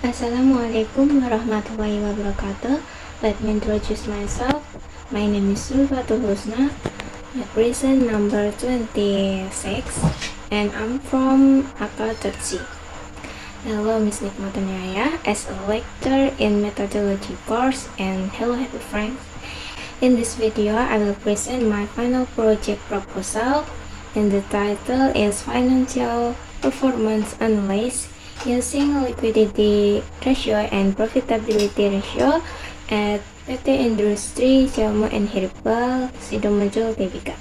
Assalamualaikum warahmatullahi wabarakatuh. Let me introduce myself. My name is Zulvatul Khusna. My present number 26 and I'm from aktivitas-aktivitas. Hello Miss Nikmatunyaya as a lecturer in Metodologi course, and hello happy friends. In this video I will present my final project proposal, and the title is Financial Performance Analysis using liquidity ratio and profitability ratio at PT Industri Jamu and Herbal Sido Muncul Tbk.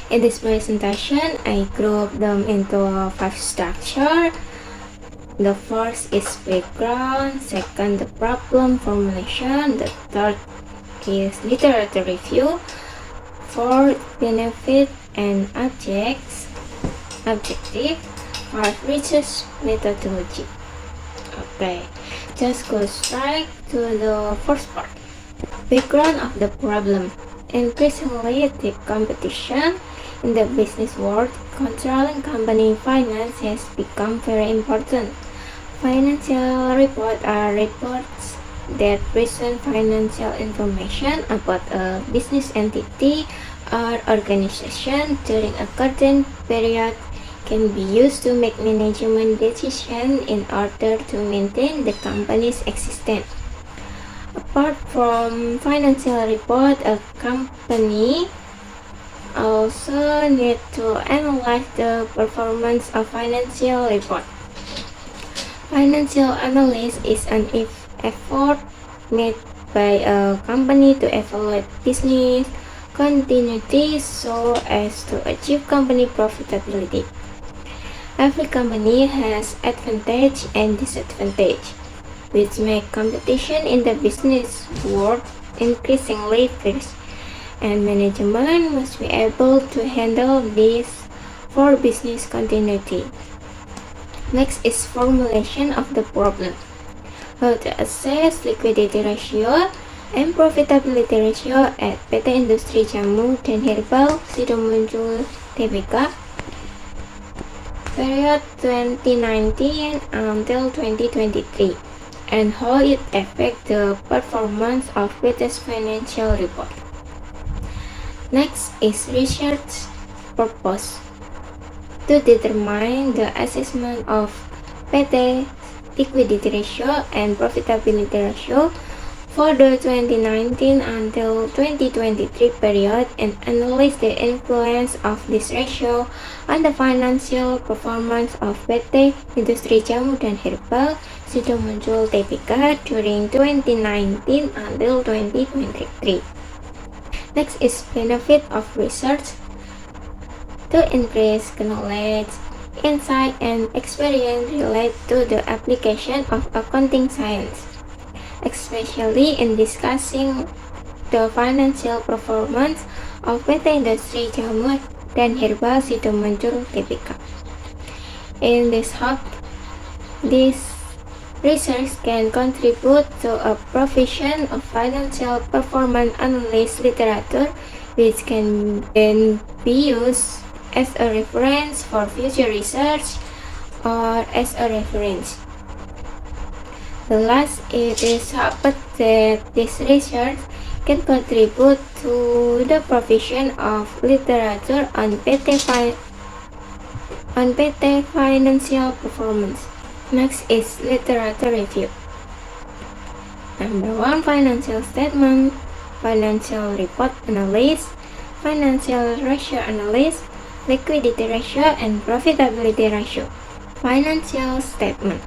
In this presentation, I group them into 5 structure. The first is background, second the problem formulation, the third is literature review, fourth benefit and objective, 5 research methodology. Okay, just go straight to the first part. Background of the problem. Increasingly the competition in the business world, controlling company finance has become very important. Financial reports are reports that present financial information about a business entity or organization during a certain period, can be used to make management decisions in order to maintain the company's existence. Apart from financial report, a company also needs to analyze the performance of financial report. Financial analysis is an effort made by a company to evaluate business continuity so as to achieve company profitability. Every company has advantage and disadvantage, which make competition in the business world increasingly fierce, and management must be able to handle this for business continuity. Next is formulation of the problem. How to assess liquidity ratio and profitability ratio at PT Industri Jamu dan Herbal Sido Muncul Tbk period 2019 until 2023, and how it affects the performance of PT's financial report. Next is research purpose. To determine the assessment of PT liquidity ratio and profitability ratio for the 2019 until 2023 period, and analyze the influence of this ratio on the financial performance of PT Industri Jamu dan Herbal Sido Muncul Tbk during 2019 until 2023. Next is benefit of research. To increase knowledge, insight, and experience related to the application of accounting science, especially in discussing the financial performance of PT Industri Jamu dan Herbal Sido Muncul Tbk. In this hope, this research can contribute to a provision of financial performance analysis literature, which can then be used as a reference for future research or as a reference. The last, it is hoped that this research can contribute to the provision of literature on PT financial performance. Next is literature review. Number 1, financial statement, financial report analysis, financial ratio analysis, liquidity ratio, and profitability ratio. Financial statement.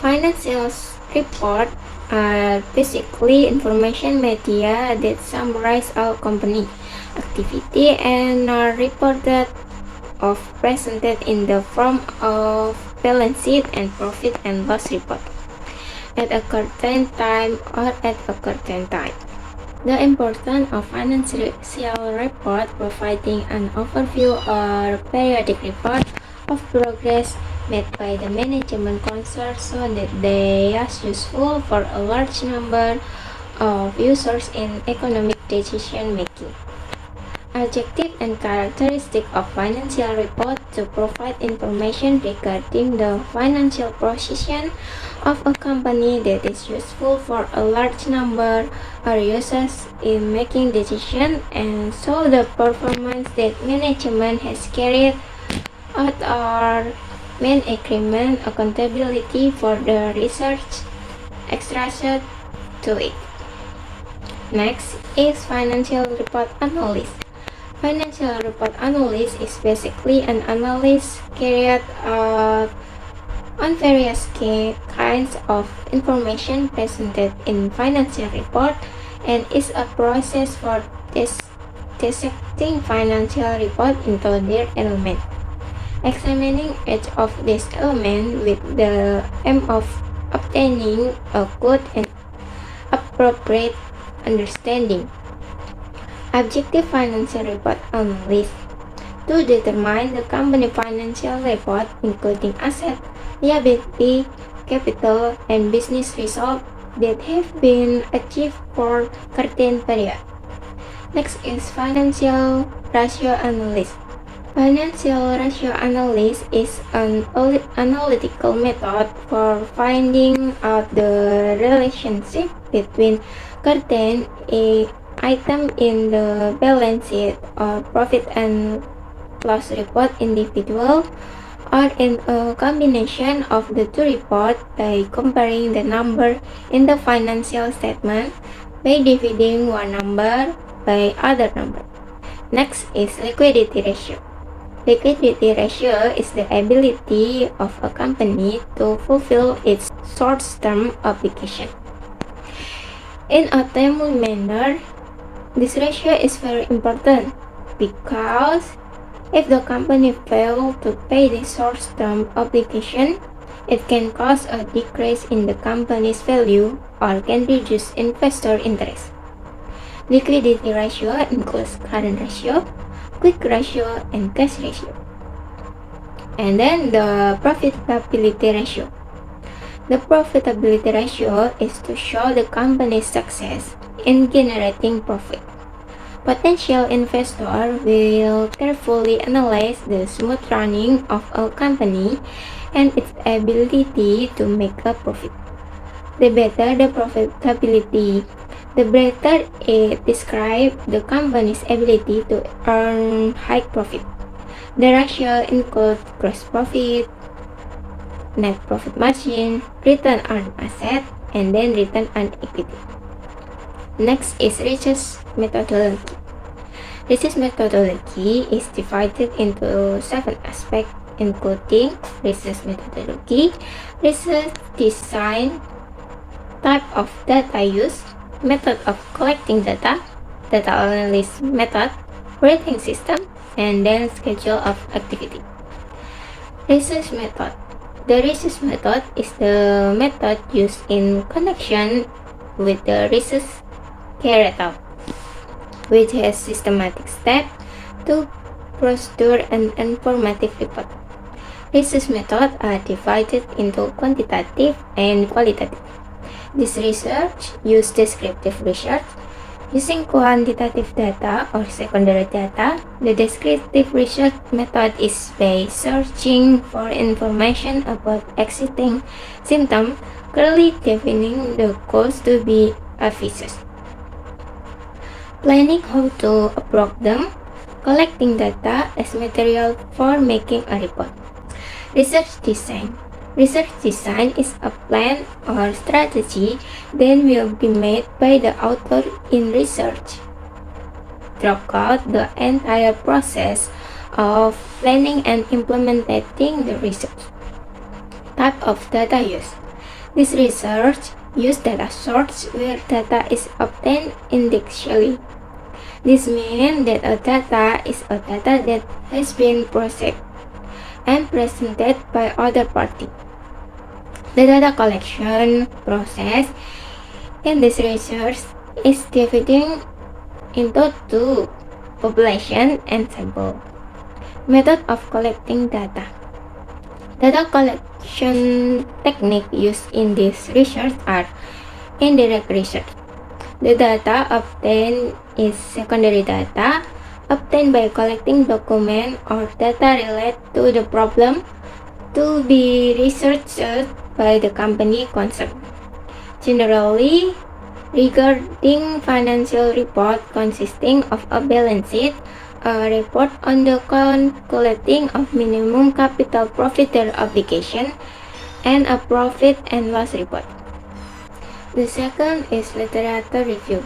Financial reports are basically information media that summarize all company activity and are reported or presented in the form of balance sheet and profit and loss report at a certain time or at a certain time. The importance of financial report, providing an overview or periodic report of progress made by the management concerned so that they are useful for a large number of users in economic decision making. Objective and characteristic of financial report to provide information regarding the financial position of a company that is useful for a large number of users in making decisions and show the performance that management has carried out or main agreement accountability for the research extracted to it. Next is financial report analysis. Financial report analysis is basically an analysis carried out on various kinds of information presented in financial report and is a process for dissecting financial report into their elements, examining each of these elements with the aim of obtaining a good and appropriate understanding. Objective financial report analysis to determine the company financial report including asset, liability, capital, and business results that have been achieved for certain period. Next is financial ratio analysis. Financial ratio analysis is an analytical method for finding out the relationship between certain item in the balance sheet or profit and loss report individual or in a combination of the two reports by comparing the number in the financial statement by dividing one number by other number. Next is liquidity ratio. Liquidity ratio is the ability of a company to fulfill its short-term obligation in a timely manner. This ratio is very important because if the company fails to pay the short-term obligation, it can cause a decrease in the company's value or can reduce investor interest. Liquidity ratio includes current ratio, quick ratio, and cash ratio. And then the profitability ratio. The profitability ratio is to show the company's success in generating profit. Potential investor will carefully analyze the smooth running of a company and its ability to make a profit. The better the profitability, the better it describes the company's ability to earn high profit. The ratio includes gross profit, net profit margin, return on asset, and then return on equity. Next is research methodology. Research methodology is divided into 7 aspects including research methodology, research design, type of data used, method of collecting data, data analysis method, rating system, and then schedule of activity. Research method. The research method is the method used in connection with the research carried out, which has systematic steps to procedure and informative report. Research methods are divided into quantitative and qualitative. This research uses descriptive research using quantitative data or secondary data. The descriptive research method is by searching for information about existing symptoms, clearly defining the cause to be obvious. Planning how to approach them, collecting data as material for making a report. Research design. Research design is a plan or strategy that will be made by the author in research. Throughout the entire process of planning and implementing the research. Type of data use. This research uses data source where data is obtained indexually. This means that a data is a data that has been processed and presented by other party. The data collection process in this research is divided into 2, population and sample. Method of collecting data. Data collection techniques used in this research are indirect research. The data obtained is secondary data, obtained by collecting documents or data related to the problem to be researched by the company concerned. Generally, regarding financial report consisting of a balance sheet, a report on the calculating of minimum capital profit obligation, and a profit and loss report. The second is literature review.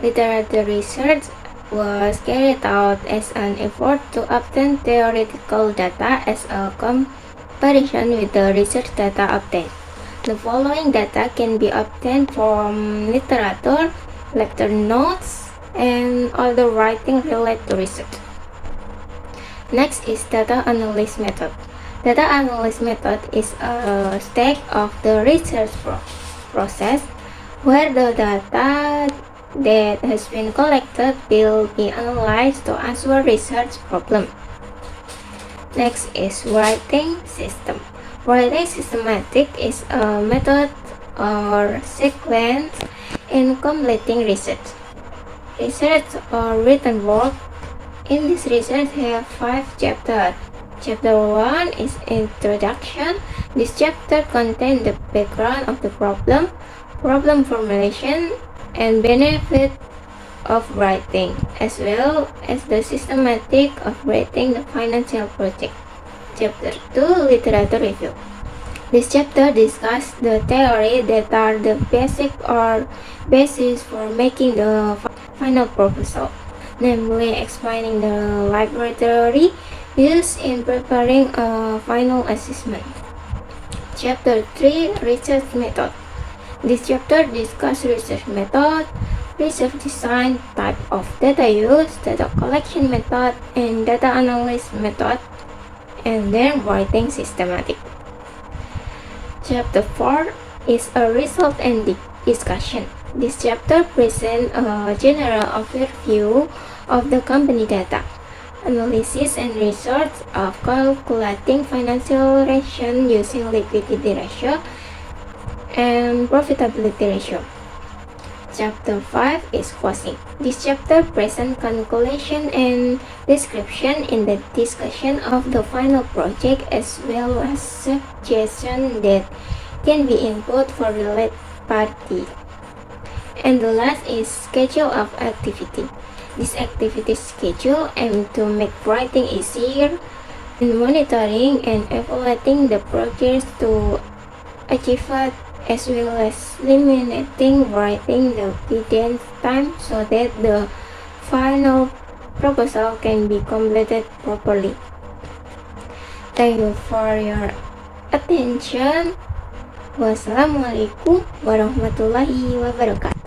Literature research was carried out as an effort to obtain theoretical data as a comparison with the research data obtained. The following data can be obtained from literature, lecture notes, and other writing related to research. Next is data analysis method. Data analysis method is a stage of the research process where the data that has been collected will be analyzed to answer research problem. Next is writing system. Writing systematic is a method or sequence in completing research. Research or written work. In this research have 5 chapters. Chapter 1 is introduction. This chapter contains the background of the problem, problem formulation, and benefit of writing, as well as the systematic of writing the financial project. Chapter 2, literature review. This chapter discusses the theory that are the basic or basis for making the final proposal, namely explaining the laboratory used in preparing a final assessment. Chapter 3, research method. This chapter discusses research method, research design, type of data use, data collection method, and data analysis method, and then writing systematic. Chapter 4 is a result and discussion. This chapter presents a general overview of the company data, analysis and research of calculating financial ratio using liquidity ratio and profitability ratio. Chapter 5 is closing. This chapter presents conclusion and description in the discussion of the final project as well as suggestions that can be input for related party. And the last is schedule of activity. This activity schedule aims to make writing easier and monitoring and evaluating the progress to achieve it, as well as eliminating writing the guidance time so that the final proposal can be completed properly. Thank you for your attention. Wassalamualaikum warahmatullahi wabarakatuh.